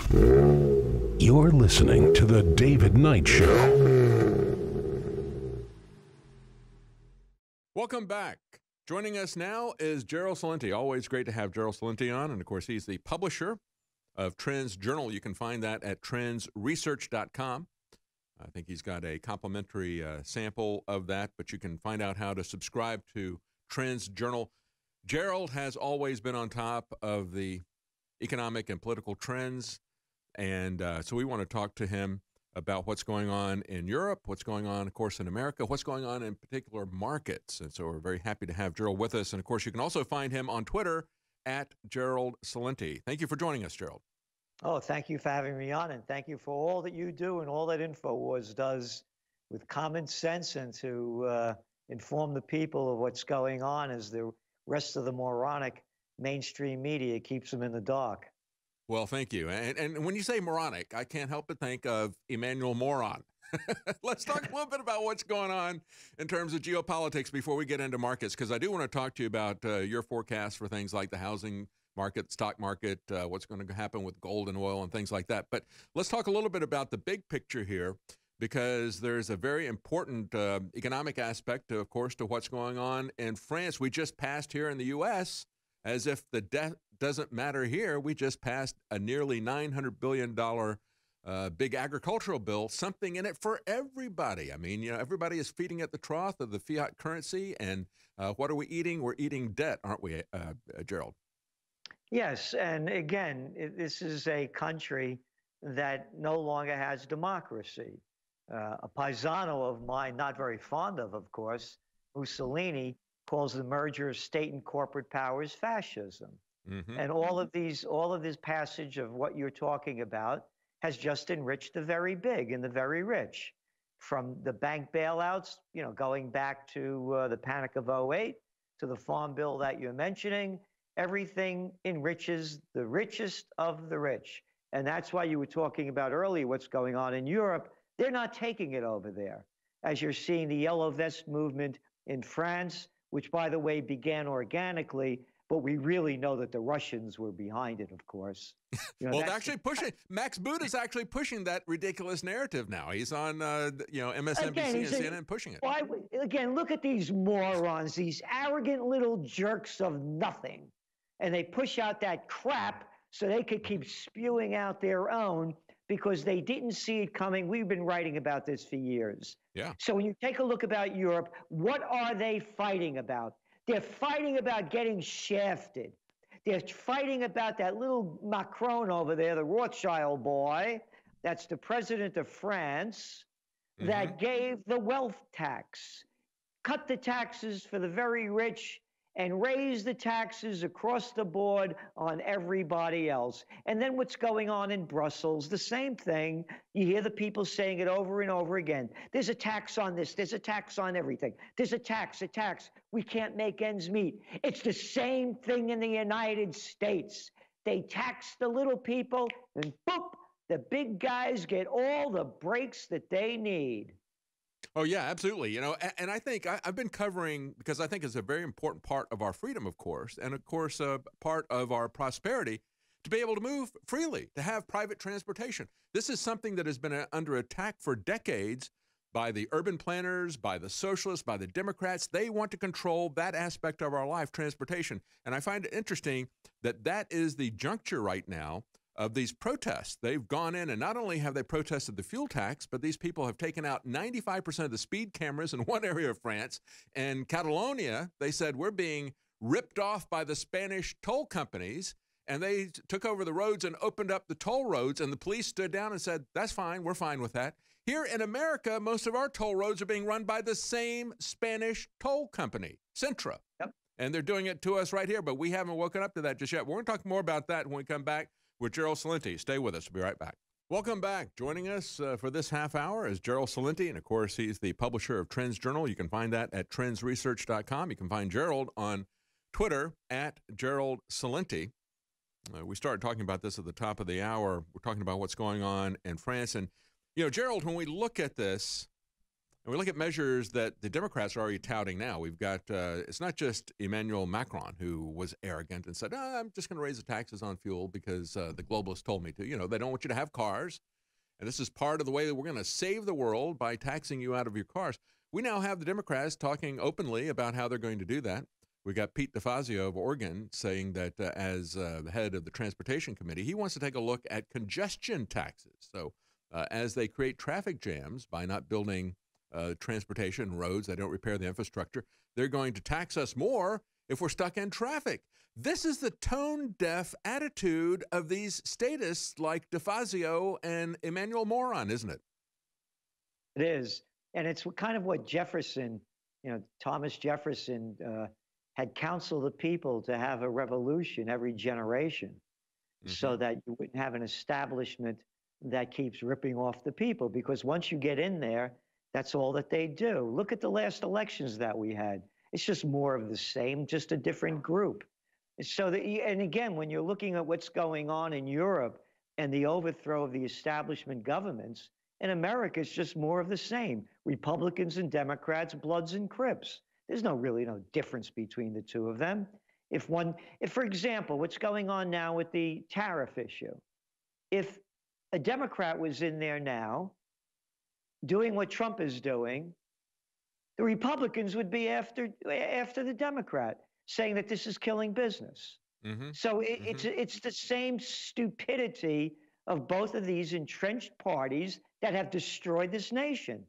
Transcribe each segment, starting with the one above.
You're listening to The David Knight Show. Welcome back. Joining us now is Gerald Celente. Always great to have Gerald Celente on. And, of course, he's the publisher of Trends Journal. You can find that at trendsresearch.com. I think he's got a complimentary sample of that, but you can find out how to subscribe to Trends Journal. Gerald has always been on top of the economic and political trends, and so we want to talk to him about what's going on in Europe, what's going on, of course, in America, what's going on in particular markets. And so we're very happy to have Gerald with us. And, of course, you can also find him on Twitter at Gerald Celente. Thank you for joining us, Gerald. Oh, thank you for having me on, and thank you for all that you do and all that InfoWars does with common sense and to inform the people of what's going on as the rest of the moronic mainstream media keeps them in the dark. Well, thank you. And when you say moronic, I can't help but think of Emmanuel Moron. Let's talk a little bit about what's going on in terms of geopolitics before we get into markets, because I do want to talk to you about your forecast for things like the housing market, stock market, what's going to happen with gold and oil and things like that. But let's talk a little bit about the big picture here, because there's a very important economic aspect, of course, to what's going on in France. We just passed here in the U.S., as if the debt doesn't matter here, we just passed a nearly $900 billion big agricultural bill, something in it for everybody. I mean, you know, everybody is feeding at the trough of the fiat currency. And what are we eating? We're eating debt, aren't we, Gerald? Yes, and again, this is a country that no longer has democracy. A paisano of mine, not very fond of course, Mussolini, calls the merger of state and corporate powers fascism. Mm-hmm. And all of this passage of what you're talking about has just enriched the very big and the very rich. From the bank bailouts, you know, going back to the Panic of '08, to the farm bill that you're mentioning, everything enriches the richest of the rich. And that's why you were talking about earlier what's going on in Europe. They're not taking it over there. As you're seeing the Yellow Vest movement in France, which, by the way, began organically, but we really know that the Russians were behind it, of course. You know, well, actually pushing, Max Boot is actually pushing that ridiculous narrative now. He's on, MSNBC and CNN pushing it. Again, look at these morons, these arrogant little jerks of nothing. And they push out that crap so they could keep spewing out their own because they didn't see it coming. We've been writing about this for years. Yeah. So when you take a look about Europe, what are they fighting about? They're fighting about getting shafted. They're fighting about that little Macron over there, the Rothschild boy, that's the president of France, that gave the wealth tax, cut the taxes for the very rich, and raise the taxes across the board on everybody else. And then what's going on in Brussels, the same thing. You hear the people saying it over and over again. There's a tax on this. There's a tax on everything. There's a tax, a tax. We can't make ends meet. It's the same thing in the United States. They tax the little people, and boop, the big guys get all the breaks that they need. Oh, yeah, absolutely. You know, and I think I've been covering, because I think it's a very important part of our freedom, of course, and of course, part of our prosperity, to be able to move freely, to have private transportation. This is something that has been under attack for decades by the urban planners, by the socialists, by the Democrats. They want to control that aspect of our life, transportation. And I find it interesting that that is the juncture right now of these protests. They've gone in, and not only have they protested the fuel tax, but these people have taken out 95% of the speed cameras in one area of France. And Catalonia, they said, we're being ripped off by the Spanish toll companies, and they took over the roads and opened up the toll roads, and the police stood down and said, that's fine, we're fine with that. Here in America, most of our toll roads are being run by the same Spanish toll company, Centra. Yep. And they're doing it to us right here, but we haven't woken up to that just yet. We're going to talk more about that when we come back with Gerald Celente. Stay with us. We'll be right back. Welcome back. Joining us for this half hour is Gerald Celente, and of course, he's the publisher of Trends Journal. You can find that at trendsresearch.com. You can find Gerald on Twitter at Gerald Celente. We started talking about this at the top of the hour. We're talking about what's going on in France. And, you know, Gerald, when we look at this, And we look at measures that the Democrats are already touting now. We've got, it's not just Emmanuel Macron who was arrogant and said, oh, I'm just going to raise the taxes on fuel because the globalists told me to. You know, they don't want you to have cars. And this is part of the way that we're going to save the world by taxing you out of your cars. We now have the Democrats talking openly about how they're going to do that. We got Pete DeFazio of Oregon saying that as the head of the Transportation Committee, he wants to take a look at congestion taxes. So as they create traffic jams by not building transportation roads, they don't repair the infrastructure, they're going to tax us more if we're stuck in traffic. This is the tone-deaf attitude of these statists like DeFazio and Emmanuel Moron, isn't it? It is. And it's kind of what Jefferson, Thomas Jefferson had counseled the people to have a revolution every generation so that you wouldn't have an establishment that keeps ripping off the people. Because once you get in there, that's all that they do. Look at the last elections that we had. It's just more of the same, just a different group. So, and again, when you're looking at what's going on in Europe and the overthrow of the establishment governments, in America, it's just more of the same. Republicans and Democrats, Bloods and Crips. There's really no difference between the two of them. If, for example, what's going on now with the tariff issue, if a Democrat was in there now doing what Trump is doing, the Republicans would be after the Democrat, saying that this is killing business. So it's the same stupidity of both of these entrenched parties that have destroyed this nation.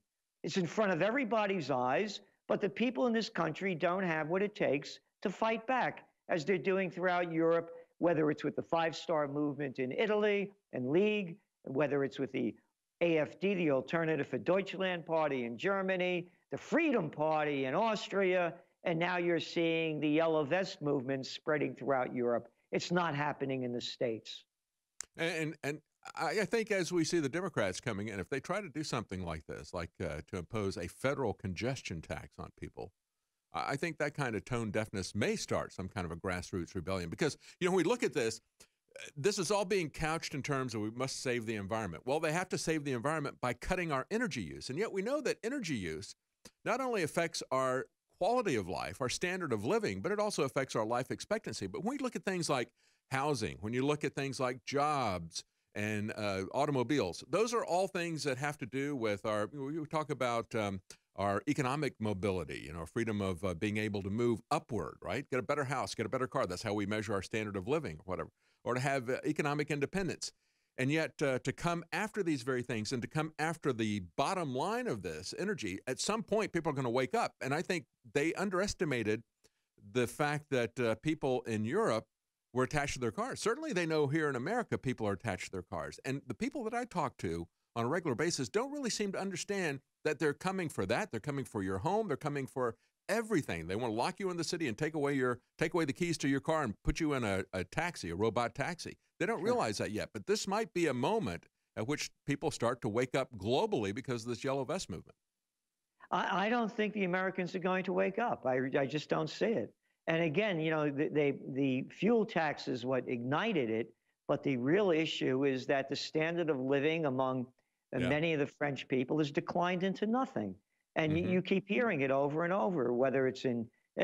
It's in front of everybody's eyes, but the people in this country don't have what it takes to fight back, as they're doing throughout Europe, whether it's with the Five-Star Movement in Italy and League, whether it's with the AfD, the Alternative for Deutschland Party in Germany, the Freedom Party in Austria, and now you're seeing the Yellow Vest movement spreading throughout Europe. It's not happening in the States. And I think as we see the Democrats coming in, if they try to do something like this, like to impose a federal congestion tax on people, I think that kind of tone deafness may start some kind of a grassroots rebellion. Because, when we look at this, this is all being couched in terms of we must save the environment. Well, they have to save the environment by cutting our energy use. And yet we know that energy use not only affects our quality of life, our standard of living, but it also affects our life expectancy. But when we look at things like housing, when you look at things like jobs and automobiles, those are all things that have to do with we talk about our economic mobility, freedom of being able to move upward, right? Get a better house, get a better car. That's how we measure our standard of living or whatever, or to have economic independence. And yet to come after these very things and to come after the bottom line of this energy, at some point people are going to wake up. And I think they underestimated the fact that people in Europe were attached to their cars. Certainly they know here in America people are attached to their cars. And the people that I talk to on a regular basis don't really seem to understand that they're coming for that. They're coming for your home. They're coming for everything. They want to lock you in the city and take away the keys to your car and put you in a taxi, a robot taxi. They don't realize that yet, but this might be a moment at which people start to wake up globally because of this Yellow Vest movement. I don't think the Americans are going to wake up. I just don't see it. And again, the fuel tax is what ignited it, but the real issue is that the standard of living among many of the French people has declined into nothing. And you keep hearing it over and over, whether it's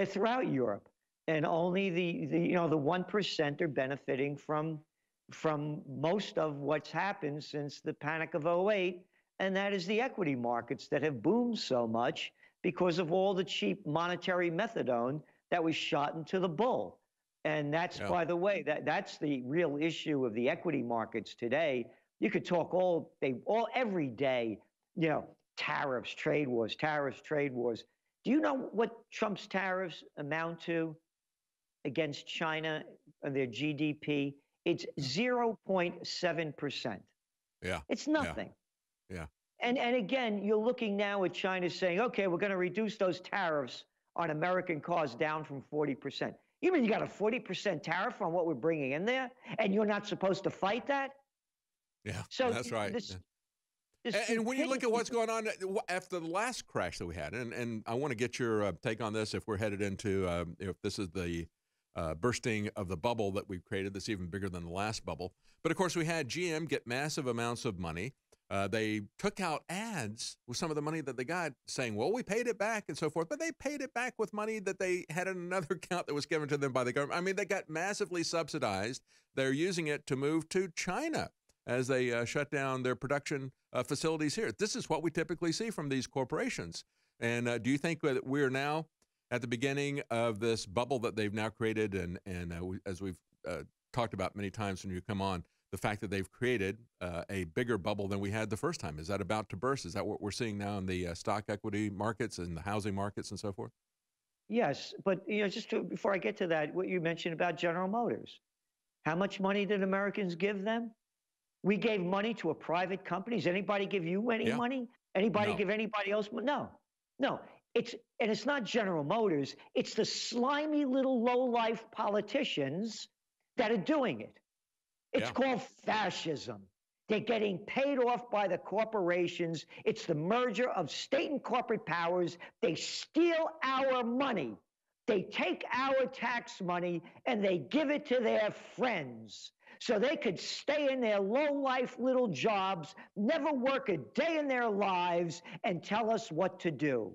throughout Europe, and only the 1% are benefiting from most of what's happened since the Panic of '08, and that is the equity markets that have boomed so much because of all the cheap monetary methadone that was shot into the bull. And that's, by the way, that's the real issue of the equity markets today. You could talk every day, tariffs, trade wars. Do you know what Trump's tariffs amount to against China and their GDP? It's 0.7%. Yeah. It's nothing. Yeah. And again, you're looking now at China saying, okay, we're going to reduce those tariffs on American cars down from 40%. You mean you got a 40% tariff on what we're bringing in there, and you're not supposed to fight that? Yeah, so that's right. And when you look at what's going on after the last crash that we had, and I want to get your take on this if we're headed into, if this is the bursting of the bubble that we've created that's even bigger than the last bubble. But of course, we had GM get massive amounts of money. They took out ads with some of the money that they got saying, well, we paid it back and so forth, but they paid it back with money that they had in another account that was given to them by the government. I mean, they got massively subsidized. They're using it to move to China as they shut down their production facilities here. This is what we typically see from these corporations. And do you think that we're now at the beginning of this bubble that they've now created? And as we've talked about many times when you come on, the fact that they've created a bigger bubble than we had the first time. Is that about to burst? Is that what we're seeing now in the stock equity markets and the housing markets and so forth? Yes, but before I get to that, what you mentioned about General Motors, how much money did Americans give them? We gave money to a private company. Does anybody give you any money? Anybody give anybody else? No. It's not General Motors. It's the slimy little low-life politicians that are doing it. It's called fascism. They're getting paid off by the corporations. It's the merger of state and corporate powers. They steal our money. They take our tax money and they give it to their friends so they could stay in their low-life little jobs, never work a day in their lives, and tell us what to do.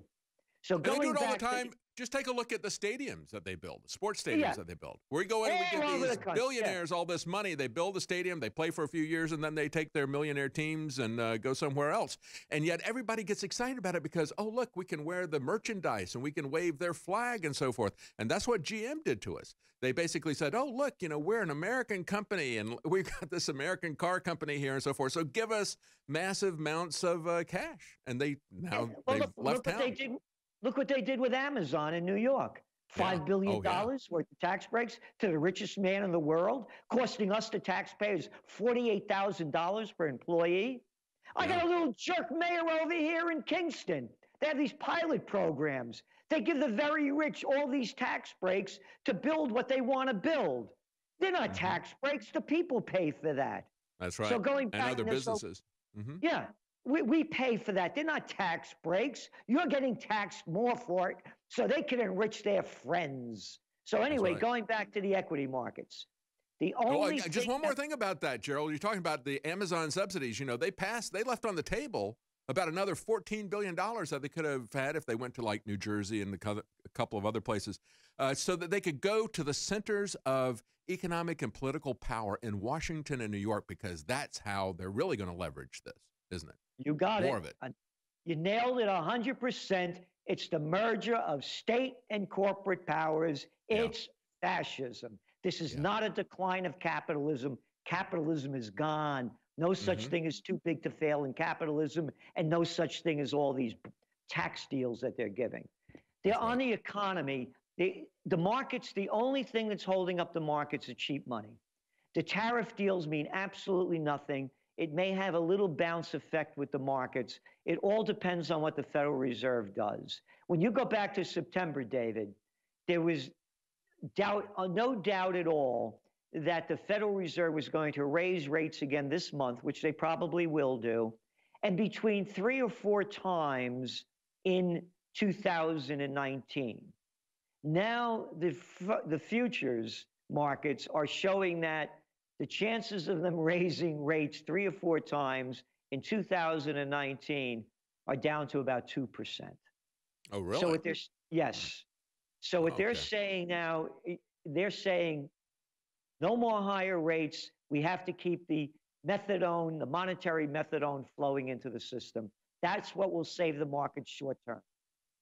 So and they do it all the time. Just take a look at the stadiums that they build, the sports stadiums that they build. We go in and we give these billionaires all this money. They build a stadium, they play for a few years, and then they take their millionaire teams and go somewhere else. And yet everybody gets excited about it because, oh, look, we can wear the merchandise and we can wave their flag and so forth. And that's what GM did to us. They basically said, oh, look, we're an American company and we've got this American car company here and so forth. So give us massive amounts of cash. And they've left town. Look what they did with Amazon in New York. $5 billion worth of tax breaks to the richest man in the world, costing us, the taxpayers, $48,000 per employee. I got a little jerk mayor over here in Kingston. They have these pilot programs. They give the very rich all these tax breaks to build what they want to build. They're not tax breaks. The people pay for that. That's right. So going back and other businesses. Yeah. We pay for that. They're not tax breaks. You're getting taxed more for it so they can enrich their friends. So anyway, going back to the equity markets, the only just one more thing about that, Gerald. You're talking about the Amazon subsidies. They left on the table about another $14 billion that they could have had if they went to like New Jersey and a couple of other places so that they could go to the centers of economic and political power in Washington and New York, because that's how they're really going to leverage this, isn't it? You got More of it. You nailed it 100%. It's the merger of state and corporate powers. It's fascism. This is not a decline of capitalism. Capitalism is gone. No such thing as too big to fail in capitalism, and no such thing as all these tax deals that they're giving. They're on the economy. The markets, the only thing that's holding up the markets is cheap money. The tariff deals mean absolutely nothing. It may have a little bounce effect with the markets. It all depends on what the Federal Reserve does. When you go back to September, David, there was no doubt at all that the Federal Reserve was going to raise rates again this month, which they probably will do, and between 3 or 4 times in 2019. Now the futures markets are showing that the chances of them raising rates 3 or 4 times in 2019 are down to about 2%. Oh, really? So what they're saying now, they're saying no more higher rates. We have to keep the methadone, the monetary methadone flowing into the system. That's what will save the market short term.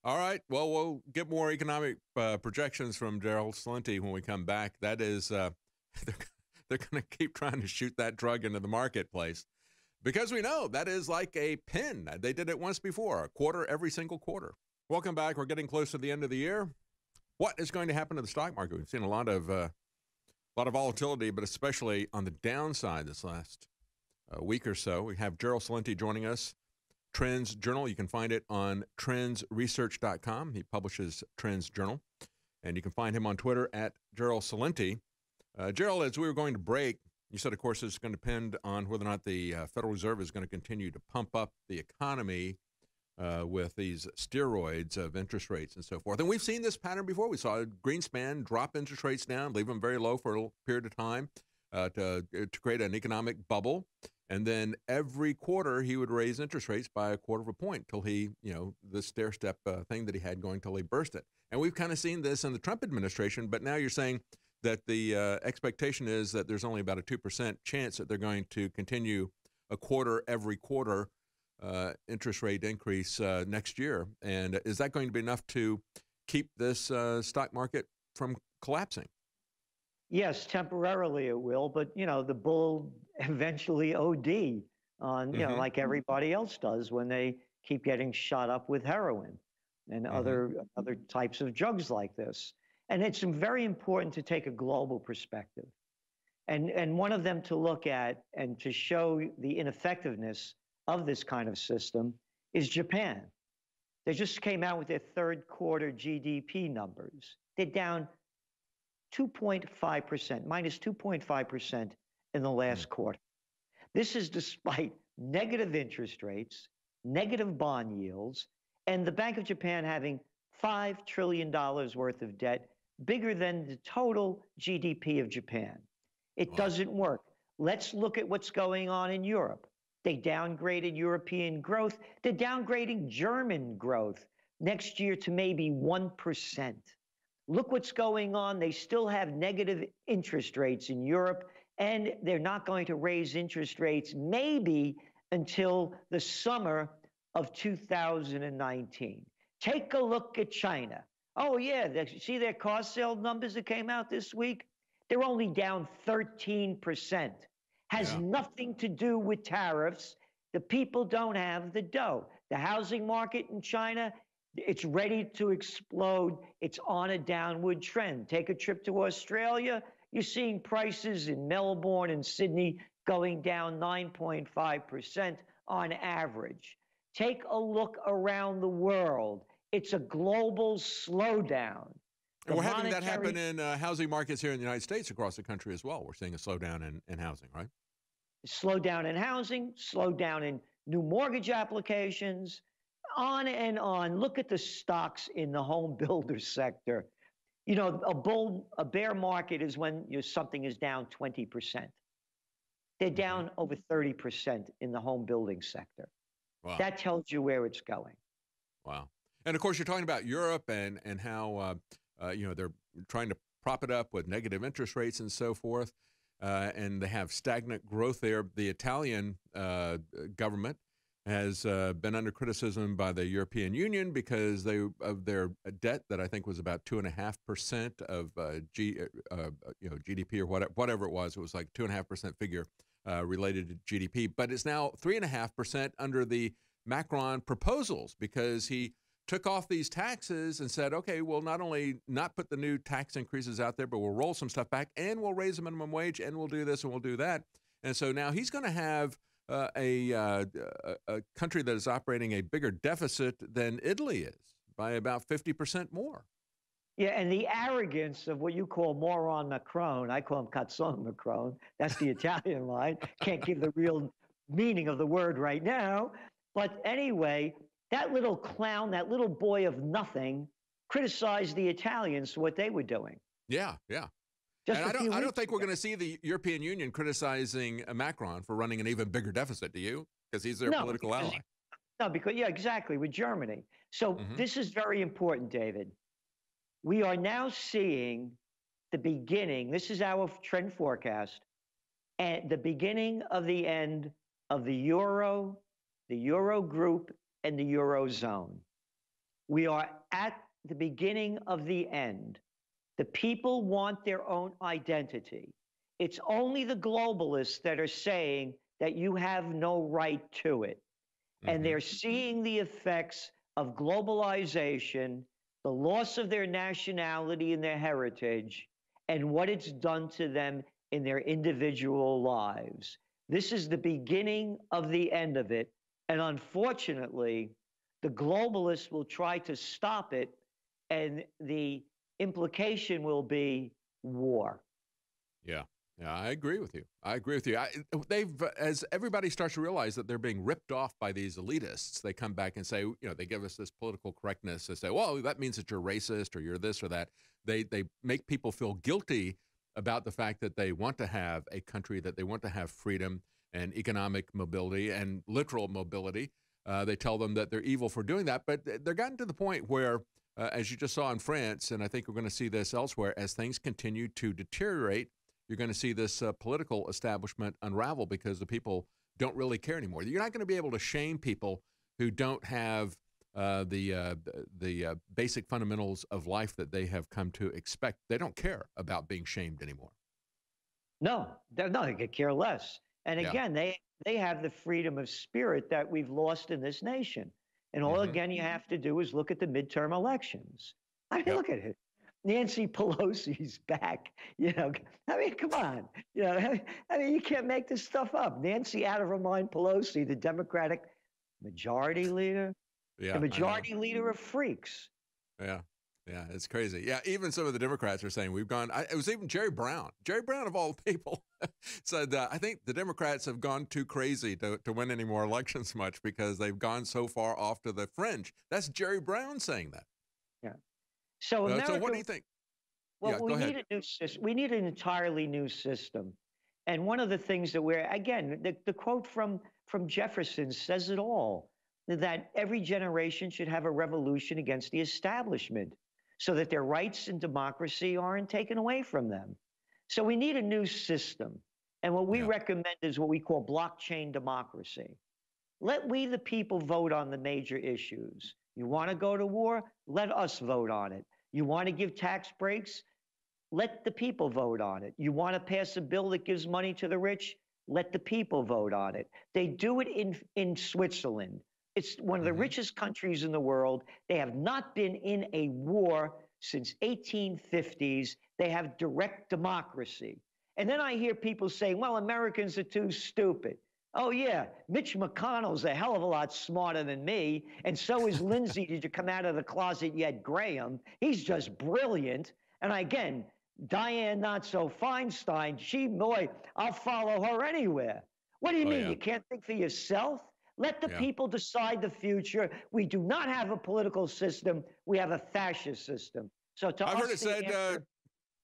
All right. Well, we'll get more economic projections from Gerald Celente when we come back. That is, they're going to keep trying to shoot that drug into the marketplace because we know that is like a pin. They did it once before, a quarter every single quarter. Welcome back. We're getting close to the end of the year. What is going to happen to the stock market? We've seen a lot of volatility, but especially on the downside this last week or so. We have Gerald Celente joining us. Trends Journal. You can find it on trendsresearch.com. He publishes Trends Journal. And you can find him on Twitter at Gerald Celente. Gerald, as we were going to break, you said, of course, it's going to depend on whether or not the Federal Reserve is going to continue to pump up the economy with these steroids of interest rates and so forth. And we've seen this pattern before. We saw Greenspan drop interest rates down, leave them very low for a period of time to create an economic bubble. And then every quarter he would raise interest rates by 1/4 point till he, the stair step thing that he had going till he burst it. And we've kind of seen this in the Trump administration, but now you're saying that the expectation is that there's only about a 2% chance that they're going to continue every quarter interest rate increase next year. And is that going to be enough to keep this stock market from collapsing? Yes, temporarily it will, but the bull eventually OD on, like everybody else does when they keep getting shot up with heroin and other types of drugs like this. And it's very important to take a global perspective. And one of them to look at and to show the ineffectiveness of this kind of system is Japan. They just came out with their third quarter GDP numbers. They're down 2.5%, minus 2.5% in the last quarter. This is despite negative interest rates, negative bond yields, and the Bank of Japan having $5 trillion worth of debt, bigger than the total GDP of Japan. It doesn't work. Let's look at what's going on in Europe. They downgraded European growth. They're downgrading German growth next year to maybe 1%. Look what's going on. They still have negative interest rates in Europe, and they're not going to raise interest rates maybe until the summer of 2019. Take a look at China. Oh, yeah, see their car sale numbers that came out this week? They're only down 13%. Has nothing to do with tariffs. The people don't have the dough. The housing market in China, it's ready to explode. It's on a downward trend. Take a trip to Australia. You're seeing prices in Melbourne and Sydney going down 9.5% on average. Take a look around the world. It's a global slowdown. And we're having that happen in housing markets here in the United States across the country as well. We're seeing a slowdown in housing, right? Slowdown in housing, slowdown in new mortgage applications, on and on. Look at the stocks in the home builder sector. A bear market is when something is down 20%. They're down over 30% in the home building sector. Wow. That tells you where it's going. Wow. And of course, you're talking about Europe and how they're trying to prop it up with negative interest rates and so forth, and they have stagnant growth there. The Italian government has been under criticism by the European Union because of their debt that I think was about 2.5% of GDP or whatever it was. It was like 2.5% figure related to GDP, but it's now 3.5% under the Macron proposals because he took off these taxes and said, okay, we'll not only not put the new tax increases out there, but we'll roll some stuff back and we'll raise the minimum wage and we'll do this and we'll do that. And so now he's going to have a country that is operating a bigger deficit than Italy is by about 50% more. Yeah, and the arrogance of what you call moron Macron, I call him Cazzone Macron. That's the Italian line. Can't give the real meaning of the word right now. But anyway, that little clown, that little boy of nothing, criticized the Italians for what they were doing. Yeah. And I don't think we're going to see the European Union criticizing Macron for running an even bigger deficit, do you? Because he's their political ally. No, because, exactly, with Germany. So this is very important, David. We are now seeing the beginning, this is our trend forecast, and the beginning of the end of the Euro group, and the Eurozone. We are at the beginning of the end. The people want their own identity. It's only the globalists that are saying that you have no right to it. And they're seeing the effects of globalization, the loss of their nationality and their heritage, and what it's done to them in their individual lives. This is the beginning of the end of it. And unfortunately, the globalists will try to stop it, and the implication will be war. Yeah, I agree with you. As everybody starts to realize that they're being ripped off by these elitists, they come back and say, they give us this political correctness. They say, well, that means that you're racist or you're this or that. They make people feel guilty about the fact that they want to have a country, that they want to have freedom. and economic mobility and literal mobility. They tell them that they're evil for doing that, but they're gotten to the point where, as you just saw in France, and I think we're going to see this elsewhere, as things continue to deteriorate, you're going to see this political establishment unravel because the people don't really care anymore. You're not going to be able to shame people who don't have the basic fundamentals of life that they have come to expect. They don't care about being shamed anymore. No, they could care less. And again, they have the freedom of spirit that we've lost in this nation. And all again you have to do is look at the midterm elections. I mean, look at it. Nancy Pelosi's back. I mean, come on. I mean, you can't make this stuff up. Nancy out of her mind Pelosi, the Democratic majority leader, the majority leader of freaks. Yeah, it's crazy. Yeah, even some of the Democrats are saying we've gone. It was even Jerry Brown of all people, said I think the Democrats have gone too crazy to win any more elections much because they've gone so far off to the fringe. That's Jerry Brown saying that. Yeah. So what do you think? Well, we need a new system. We need an entirely new system. And one of the things that the quote from Jefferson says it all, that every generation should have a revolution against the establishment so that their rights and democracy aren't taken away from them. So we need a new system. And what we recommend is what we call blockchain democracy. Let we, the people, vote on the major issues. You want to go to war? Let us vote on it. You want to give tax breaks? Let the people vote on it. You want to pass a bill that gives money to the rich? Let the people vote on it. They do it in Switzerland. It's one of the richest countries in the world. They have not been in a war since 1850s. They have direct democracy. And then I hear people saying, well, Americans are too stupid. Oh, yeah, Mitch McConnell's a hell of a lot smarter than me, and so is Lindsey. Did you come out of the closet yet, Graham? He's just brilliant. And again, Diane Not-So-Feinstein, boy, I'll follow her anywhere. What do you mean? You can't think for yourself? Let the people decide the future. We do not have a political system. We have a fascist system. So I've heard it said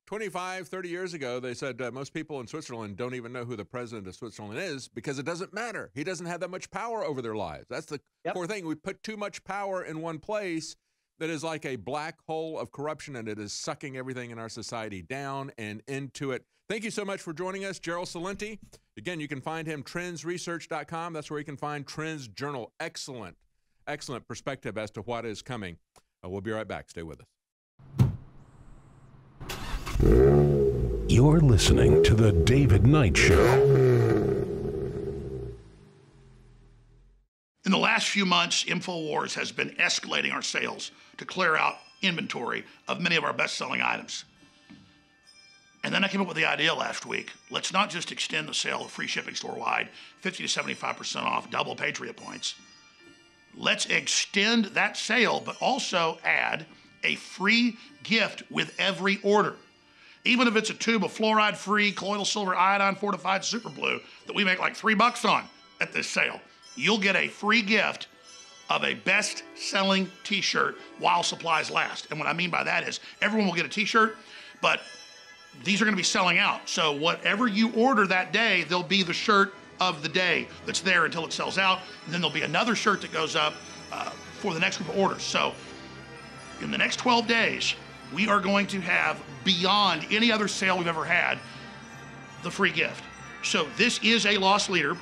25, 30 years ago, they said most people in Switzerland don't even know who the president of Switzerland is because it doesn't matter. He doesn't have that much power over their lives. That's the core thing. We put too much power in one place that is like a black hole of corruption, and it is sucking everything in our society down and into it. Thank you so much for joining us, Gerald Celente. Again, you can find him trendsresearch.com. That's where you can find Trends Journal. Excellent perspective as to what is coming. We'll be right back. Stay with us. You're listening to The David Knight Show. In the last few months, InfoWars has been escalating our sales to clear out inventory of many of our best-selling items. And then I came up with the idea last week. Let's not just extend the sale of free shipping store-wide, 50 to 75% off, double Patriot points. Let's extend that sale, but also add a free gift with every order. Even if it's a tube of fluoride-free colloidal silver iodine fortified super blue that we make like $3 on at this sale, you'll get a free gift of a best-selling t-shirt while supplies last. And what I mean by that is everyone will get a t-shirt, but these are going to be selling out. So whatever you order that day, there'll be the shirt of the day that's there until it sells out. And then there'll be another shirt that goes up for the next group of orders. So in the next 12 days, we are going to have, beyond any other sale we've ever had, the free gift. So this is a loss leader.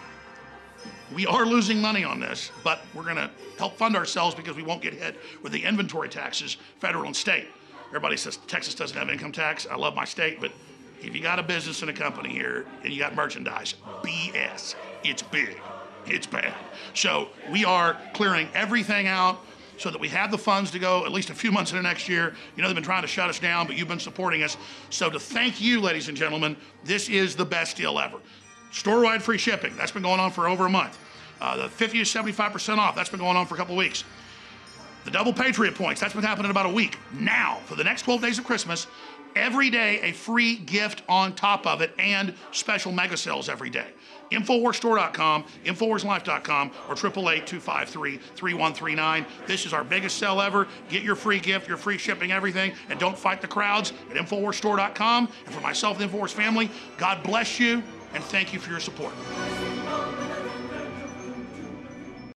We are losing money on this, but we're going to help fund ourselves because we won't get hit with the inventory taxes, federal and state. Everybody says Texas doesn't have income tax. I love my state, but if you got a business and a company here and you got merchandise, BS. It's big. It's bad. So we are clearing everything out so that we have the funds to go at least a few months into next year. You know, they've been trying to shut us down, but you've been supporting us. So to thank you, ladies and gentlemen, this is the best deal ever. Store-wide free shipping, that's been going on for over a month. The 50 to 75% off, that's been going on for a couple of weeks. The double Patriot points, that's been happening about a week. Now, for the next 12 days of Christmas, every day a free gift on top of it and special mega sales every day. InfoWarsStore.com, InfoWarsLife.com, or 888-253-3139. This is our biggest sale ever. Get your free gift, your free shipping, everything, and don't fight the crowds at InfoWarsStore.com. And for myself and the InfoWars family, God bless you, and thank you for your support.